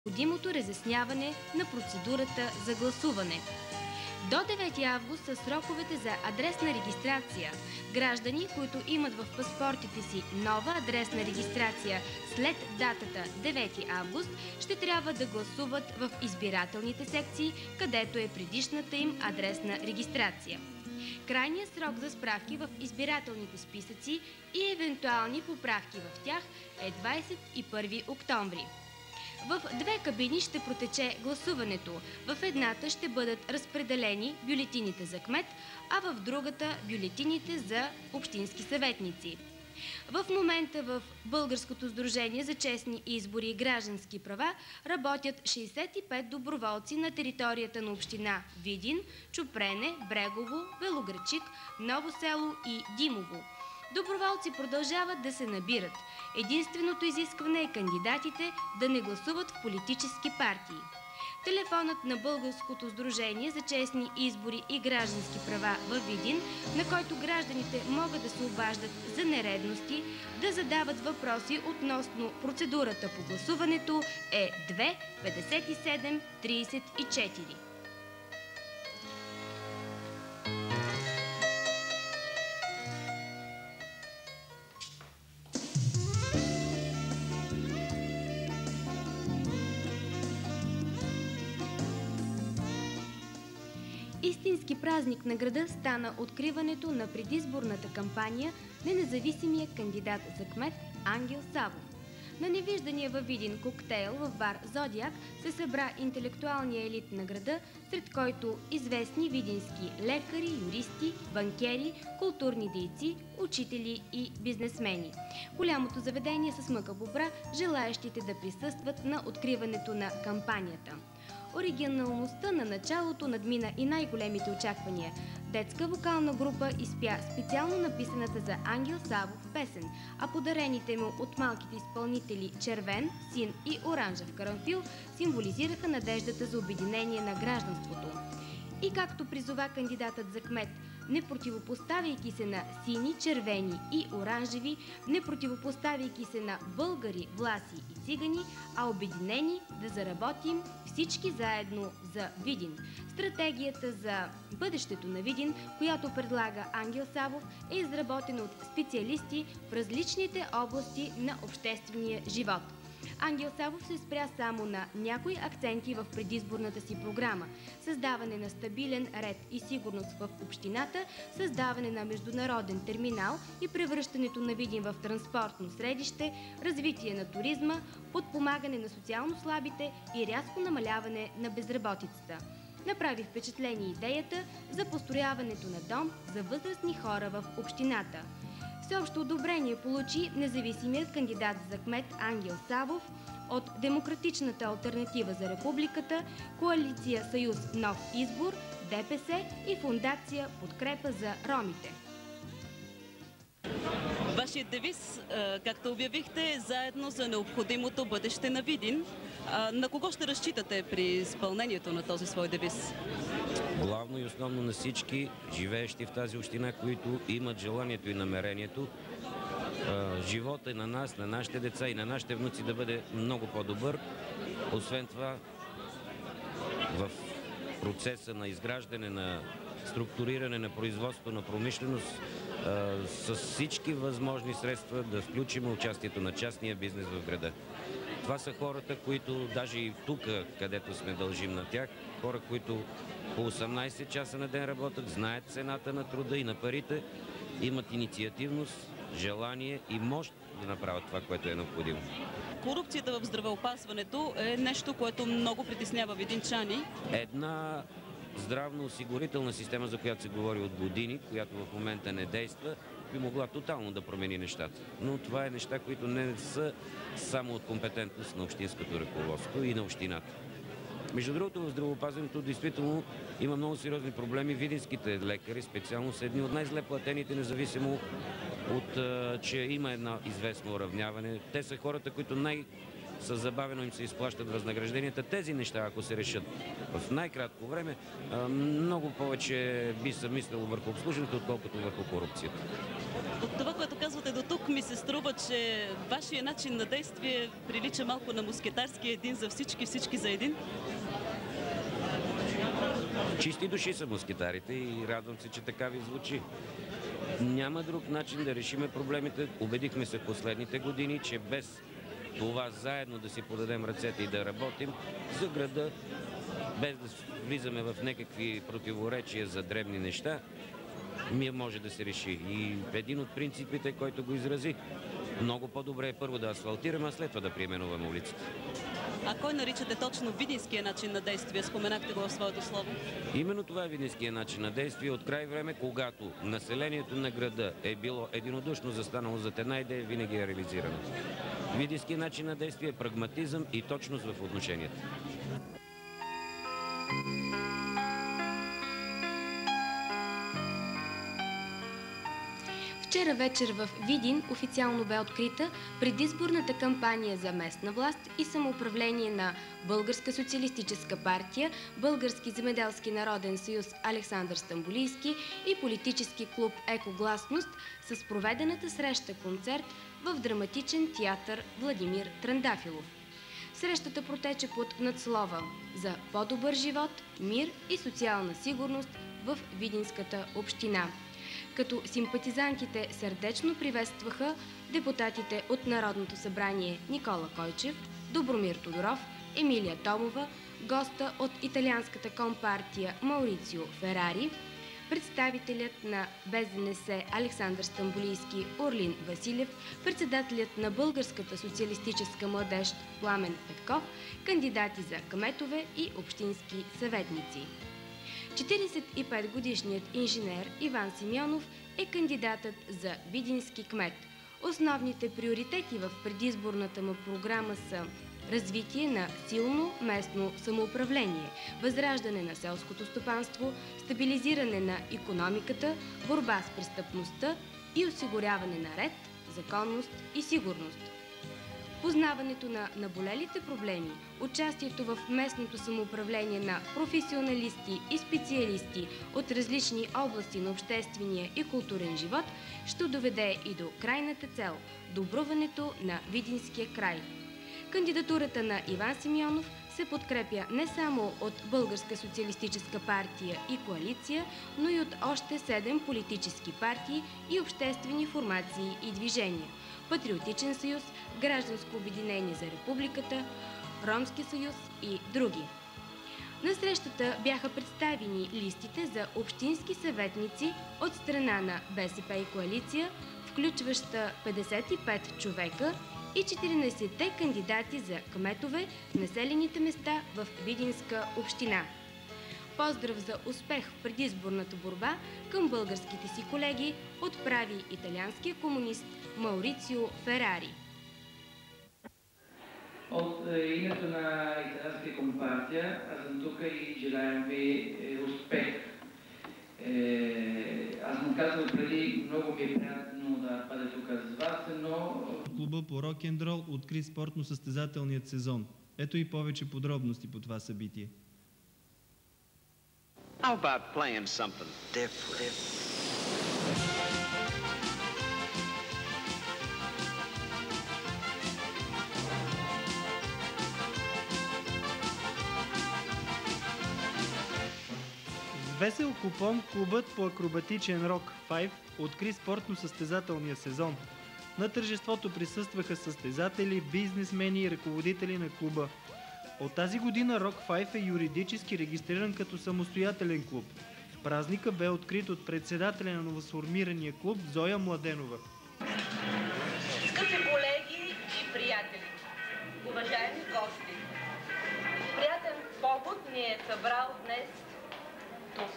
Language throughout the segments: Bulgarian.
необходимото разясняване на процедурата за гласуване. До 9 август са сроковете за адресна регистрация. Граждани, които имат в паспортите си нова адресна регистрация след датата 9 август, ще трябва да гласуват в избирателните секции, където е предишната им адресна регистрация. Крайният срок за справки в избирателните списъци и евентуални поправки в тях е 21 октомври. В две кабини ще протече гласуването. В едната ще бъдат разпределени бюлетините за кмет, а в другата бюлетините за общински съветници. В момента в Българското сдружение за честни избори и граждански права работят 65 доброволци на територията на община Видин, Чупрене, Брегово, Белоградчик, Ново село и Димово. Доброволци продължават да се набират. Единственото изискване е кандидатите да не гласуват в политически партии. Телефонът на Българското сдружение за честни избори и граждански права във Видин, на който гражданите могат да се обаждат за нередности, да задават въпроси относно процедурата по гласуването, е 2 57 34. Истински празник на града стана откриването на предизборната кампания на независимия кандидат за кмет Ангел Савов. На невиждания във Видин коктейл в бар Зодиак се събра интелектуалния елит на града, сред който известни видински лекари, юристи, банкери, културни дейци, учители и бизнесмени. Голямото заведение с мъка бобра желаещите да присъстват на откриването на кампанията. Оригиналността на началото надмина и най-големите очаквания. Детска вокална група изпя специално написаната за Ангел Савов песен, а подарените му от малките изпълнители червен, син и оранжев карамфил символизираха надеждата за обединение на гражданството. И както призова кандидатът за кмет, не противопоставяйки се на сини, червени и оранжеви, не противопоставяйки се на българи, власи и цигани, а обединени да заработим всички заедно за Видин. Стратегията за бъдещето на Видин, която предлага Ангел Савов, е изработена от специалисти в различните области на обществения живот. Ангел Савов се спря само на някои акценти в предизборната си програма: създаване на стабилен ред и сигурност в общината, създаване на международен терминал и превръщането на Видин в транспортно средище, развитие на туризма, подпомагане на социално слабите и рязко намаляване на безработицата. Направи впечатление идеята за построяването на дом за възрастни хора в общината. Всеобщо одобрение получи независимият кандидат за кмет Ангел Савов от Демократичната алтернатива за републиката, Коалиция Съюз Нов избор, ДПС и Фондация Подкрепа за ромите. Вашият девиз, както обявихте, е заедно за необходимото бъдеще на Видин. На кого ще разчитате при изпълнението на този свой девиз? Главно и основно на всички живеещи в тази община, които имат желанието и намерението живота на нас, на нашите деца и на нашите внуци да бъде много по-добър. Освен това, в процеса на изграждане, на структуриране на производство, на промишленост, с всички възможни средства да включим участието на частния бизнес в града. Това са хората, които даже и тук, където сме, дължим на тях, хора, които по 18 часа на ден работят, знаят цената на труда и на парите, имат инициативност, желание и мощ да направят това, което е необходимо. Корупцията в здравеопазването е нещо, което много притеснява видинчани. Една здравноосигурителна система, за която се говори от години, която в момента не действа, би могла тотално да промени нещата. Но това е неща, които не са само от компетентност на общинското ръководство и на общината. Между другото, в здравеопазването действително има много сериозни проблеми. Видинските лекари специално са едни от най-зле платените, независимо от че има едно известно уравняване. Те са хората, които с забавено им се изплащат възнагражденията. Тези неща, ако се решат в най-кратко време, много повече би се мислило върху обслужването, отколкото върху корупцията. От това, което казвате, до тук, ми се струва, че вашия начин на действие прилича малко на мускетарски, един за всички, всички за един. Чисти души са мускетарите и радвам се, че така ви звучи. Няма друг начин да решиме проблемите. Убедихме се в последните години, че без това заедно да си подадем ръцете и да работим за града, без да влизаме в някакви противоречия за дребни неща, може да се реши. И един от принципите, който го изрази, много по-добре е първо да асфалтираме, а след това да преименуваме улицата. А кой наричате точно видинския начин на действие? Споменахте го в своето слово. Именно това е видинския начин на действие. От край време, когато населението на града е било единодушно застанало зад една идея, винаги е реализирано. Видинския начин на действие е прагматизъм и точност в отношенията. Вчера вечер в Видин официално бе открита предизборната кампания за местна власт и самоуправление на Българска социалистическа партия, Български земеделски народен съюз Александър Стамболийски и политически клуб Екогласност с проведената среща-концерт в драматичен театър Владимир Трендафилов. Срещата протече под надслова за по-добър живот, мир и социална сигурност в Видинската община. Като симпатизантите сърдечно приветстваха депутатите от Народното събрание Никола Койчев, Добромир Тодоров, Емилия Томова, госта от италианската компартия Маурицио Ферари, представителят на БЗНС Александър Стамболийски Орлин Василев, председателят на Българската социалистическа младеж Пламен Петков, кандидати за кметове и общински съветници. 45-годишният инженер Иван Симеонов е кандидатът за видински кмет. Основните приоритети в предизборната му програма са развитие на силно местно самоуправление, възраждане на селското стопанство, стабилизиране на икономиката, борба с престъпността и осигуряване на ред, законност и сигурност. Познаването на наболелите проблеми, участието в местното самоуправление на професионалисти и специалисти от различни области на обществения и културен живот ще доведе и до крайната цел – добруването на Видинския край. Кандидатурата на Иван Симеонов се подкрепя не само от Българска социалистическа партия и коалиция, но и от още 7 политически партии и обществени формации и движения – Патриотичен съюз, Гражданско обединение за републиката, Ромски съюз и други. На срещата бяха представени листите за общински съветници от страна на БСП и коалиция, включваща 55 човека и 14-те кандидати за кметове в населените места в Видинска община. Поздрав за успех в предизборната борба към българските си колеги отправи италианския комунист Маурицио Ферари. От името на италианския компартия, аз съм тук и желаем ви успех. Аз му казвам преди, много ми е приятно да бъда тук с вас, но... Клуба по рок-н-рол откри спортно-състезателният сезон. Ето и повече подробности по това събитие. How about playing something different? С весел купон клубът по акробатичен рок 5 откри спортно-състезателния сезон. На тържеството присъстваха състезатели, бизнесмени и ръководители на клуба. От тази година Rock 5 е юридически регистриран като самостоятелен клуб. Празника бе открит от председателя на новосформирания клуб Зоя Младенова. Скъпи колеги и приятели, уважаеми гости, приятен повод ни е събрал днес тук.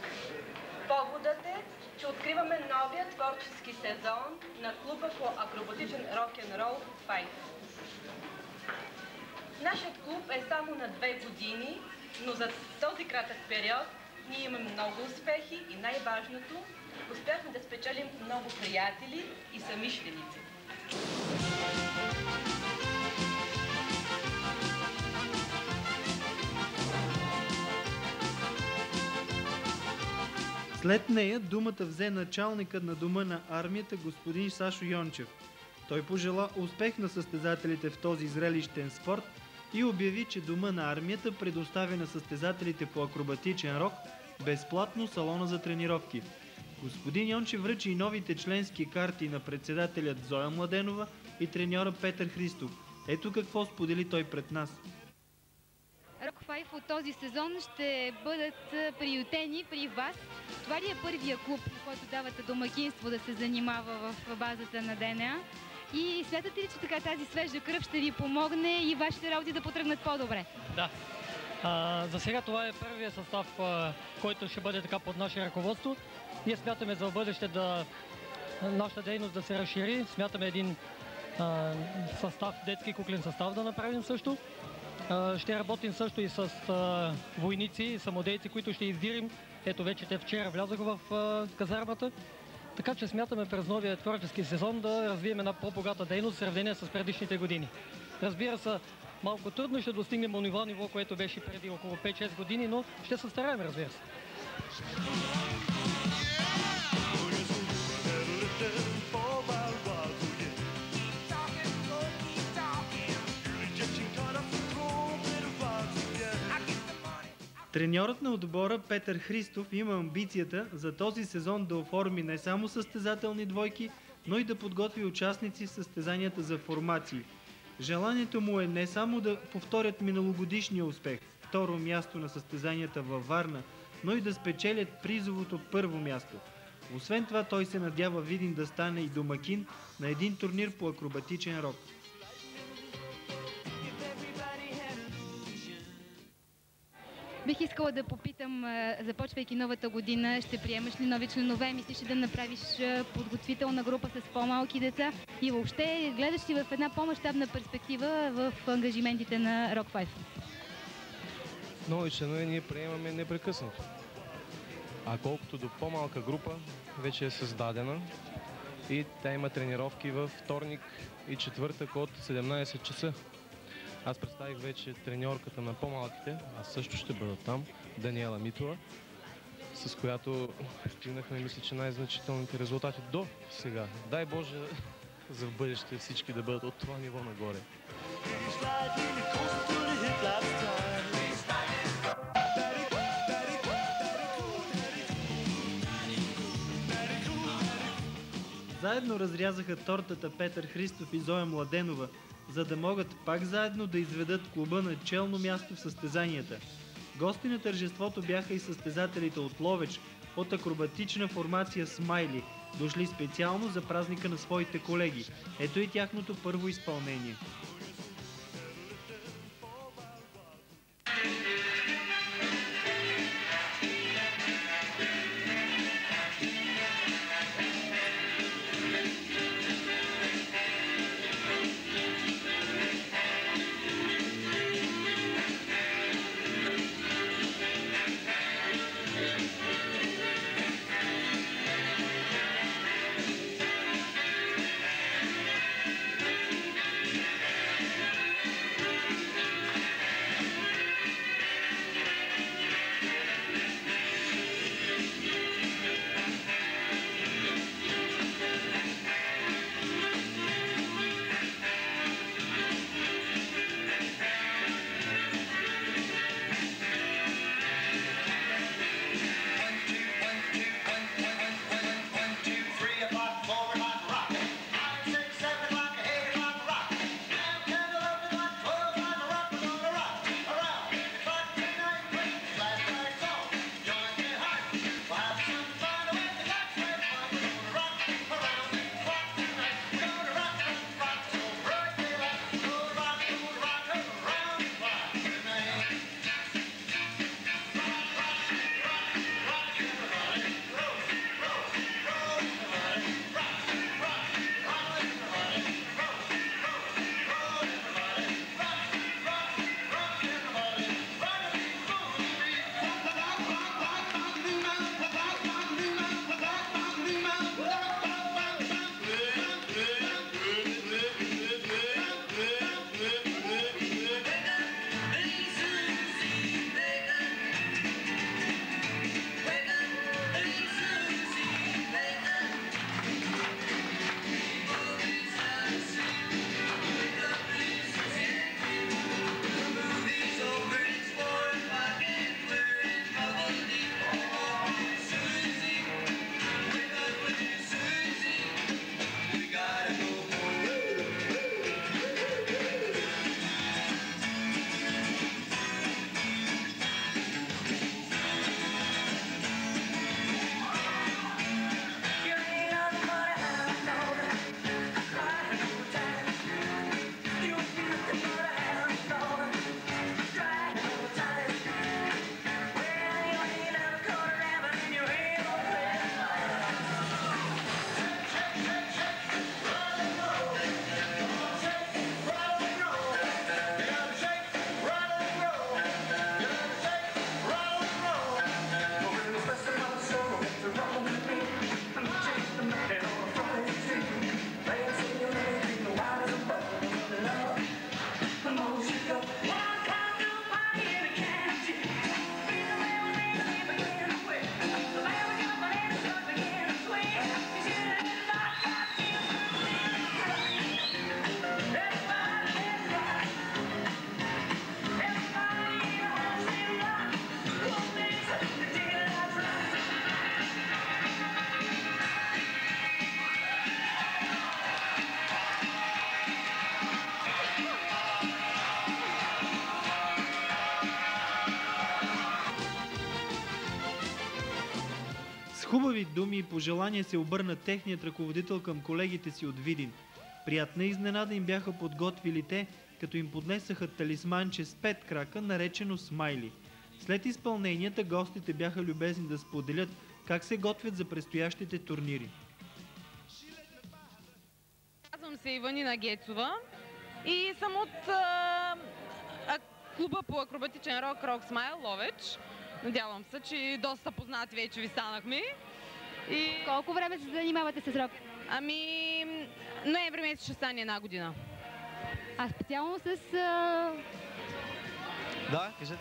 Поводът е, че откриваме новия творчески сезон на клуба по акробатичен рок-н-рол 5. Нашият клуб е само на 2 години, но за този кратък период ние имаме много успехи и най-важното, успяхме да спечелим много приятели и съмишленици. След нея думата взе началникът на дома на армията господин Сашо Йончев. Той пожела успех на състезателите в този зрелищен спорт и обяви, че Дома на армията предоставя на състезателите по акробатичен рок безплатно салона за тренировки. Господин Йончев връчи и новите членски карти на председателят Зоя Младенова и треньора Петър Христов. Ето какво сподели той пред нас. Rock 5 от този сезон ще бъдат приютени при вас. Това ли е първия клуб, на който давате домакинство да се занимава в базата на ДНА? И смятате ли, че така тази свежа кръв ще ви помогне и вашите работи да потръгнат по-добре? Да. За сега това е първият състав, който ще бъде така под наше ръководство. Ние смятаме за бъдеще нашата дейност да се разшири. Смятаме един състав, детски куклен състав да направим също. Ще работим също и с войници и самодейци, които ще издирим. Ето вече те вчера влязоха в казармата. Така че смятаме през новия творчески сезон да развием една по-богата дейност в сравнение с предишните години. Разбира се, малко трудно ще достигнем до ниво, което беше преди около 5-6 години, но ще се стараем, разбира се. Треньорът на отбора Петър Христов има амбицията за този сезон да оформи не само състезателни двойки, но и да подготви участници в състезанията за формации. Желанието му е не само да повторят миналогодишния успех, второ място на състезанията във Варна, но и да спечелят призовото първо място. Освен това, той се надява Видин да стане и домакин на един турнир по акробатичен рок. Бих искала да попитам, започвайки новата година, ще приемаш ли нови членове? Мислиш ли да направиш подготвителна група с по-малки деца? И въобще, гледаш ли в една по-мащабна перспектива в ангажиментите на Rock 5? Нови членове ние приемаме непрекъснато. А колкото до по-малка група, вече е създадена и тя има тренировки във вторник и четвъртък от 17 часа. Аз представих вече треньорката на по-малките, аз също ще бъда там, Даниела Митова, с която стигнахме, мисля, че най-значителните резултати до сега. Дай Боже за в бъдеще всички да бъдат от това ниво нагоре. Заедно разрязаха тортата Петър Христов и Зоя Младенова, за да могат пак заедно да изведат клуба на челно място в състезанията. Гости на тържеството бяха и състезателите от Ловеч, от акробатична формация Смайли, дошли специално за празника на своите колеги. Ето и тяхното първо изпълнение. хубави думи и пожелания се обърна техният ръководител към колегите си от Видин. Приятна изненада им бяха подготвили те, като им поднесаха талисманче с 5 крака, наречено Смайли. След изпълненията гостите бяха любезни да споделят как се готвят за предстоящите турнири. Казвам се Иванина Гецова и съм от клуба по акробатичен рок Rock Smile Ловеч. Надявам се, че доста познати вече ви станахме. И... Колко време се занимавате с рок? Ами, ноември месец ще стане 1 година. А специално с... Да, кажете.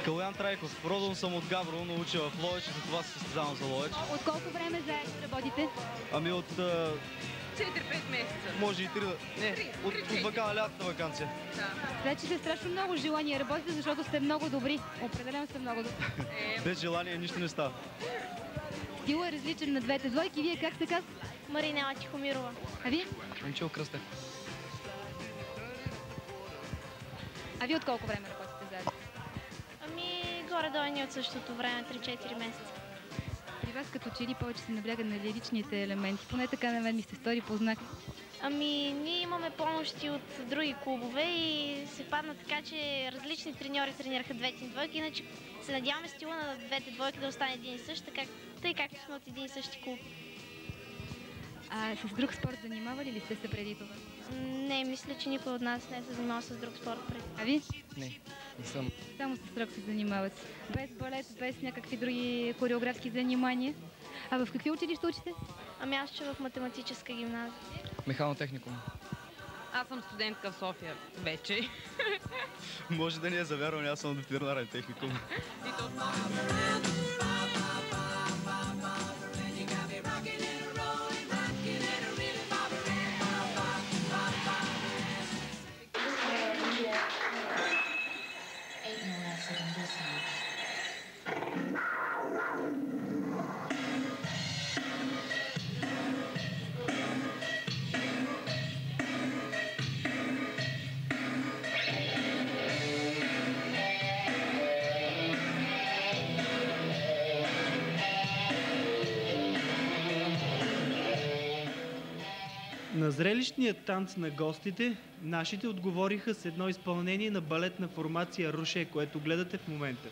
Калуян Трайков. Родом съм от Габрово, науча в Ловеч и затова се състезавам за Ловеч. От колко време заедно работите? Ами от... 4-5 месеца. Може и 3. Не, от вакана, лятната вакансия. Да. Значи сте страшно много желание работите, защото сте много добри. Определено сте много добри. Без желание нищо не става. Стил е различен на двете двойки. Вие как се казва? Маринела Тихомирова. А вие? Момчил Кръстев. А вие от колко време работите заедно? Ами, горе-долу ни от същото време, 3-4 месеца. При вас като че ли повече се набляга на лиричните елементи. Поне така на мен ми се стори познак. Ами, ние имаме помощи от други клубове и се падна така, че различни треньори тренираха двете двойки, иначе се надяваме стила на двете двойки да остане един и същ, тъй както сме от един и същи клуб. А с друг спорт занимавали ли сте се преди това? Не, мисля, че никой от нас не се занимава с друг спорт преди. А ви? Не съм. Само с рок се занимавате. Без балет, без някакви други хореографски занимания. А в какви училища учите? Ами аз ще в математическа гимназия. Механотехникум. Аз съм студентка в София вече. Може да не е завярване, аз съм от ветеринарен техникум. На зрелищния танц на гостите, нашите отговориха с едно изпълнение на балетна формация Руше, което гледате в момента.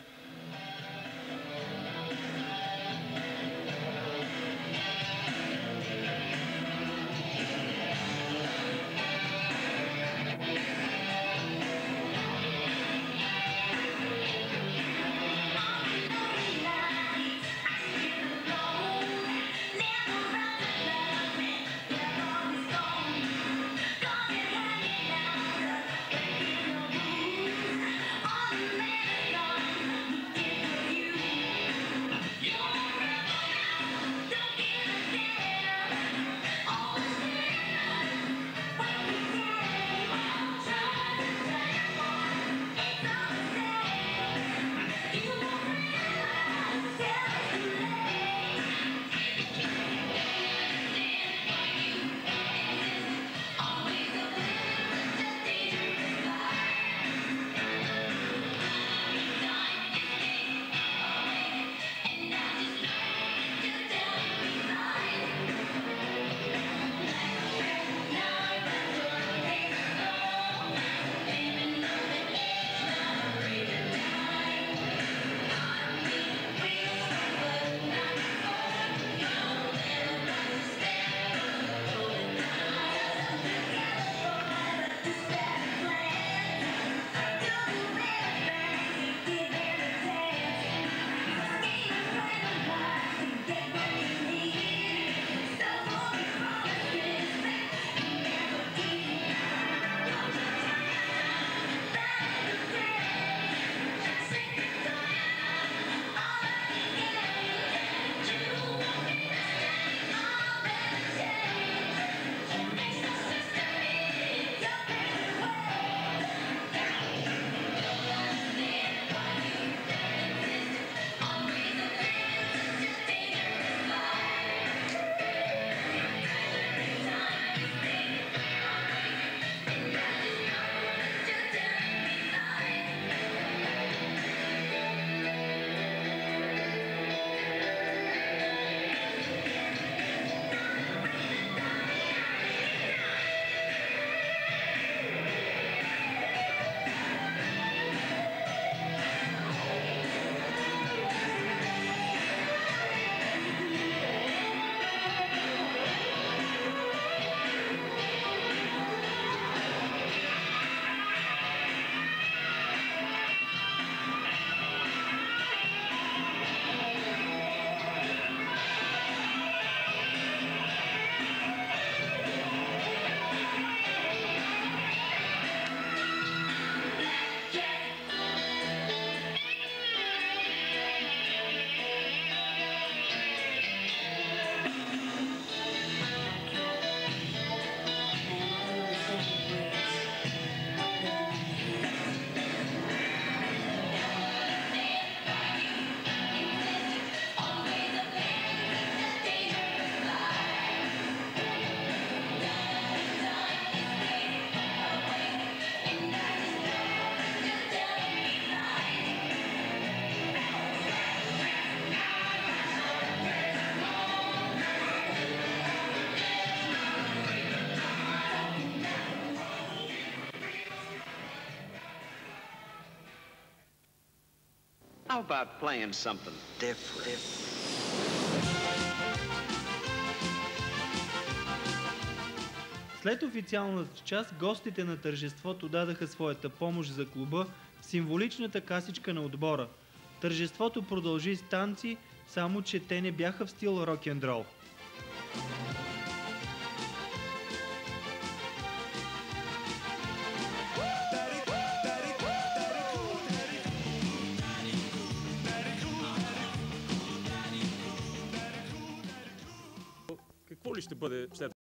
How about playing something different? След официалната част, гостите на тържеството дадаха своята помощ за клуба в символичната касичка на отбора. Тържеството продължи с танци, само че те не бяха в стил рок-н-рол. Какво ли ще бъде след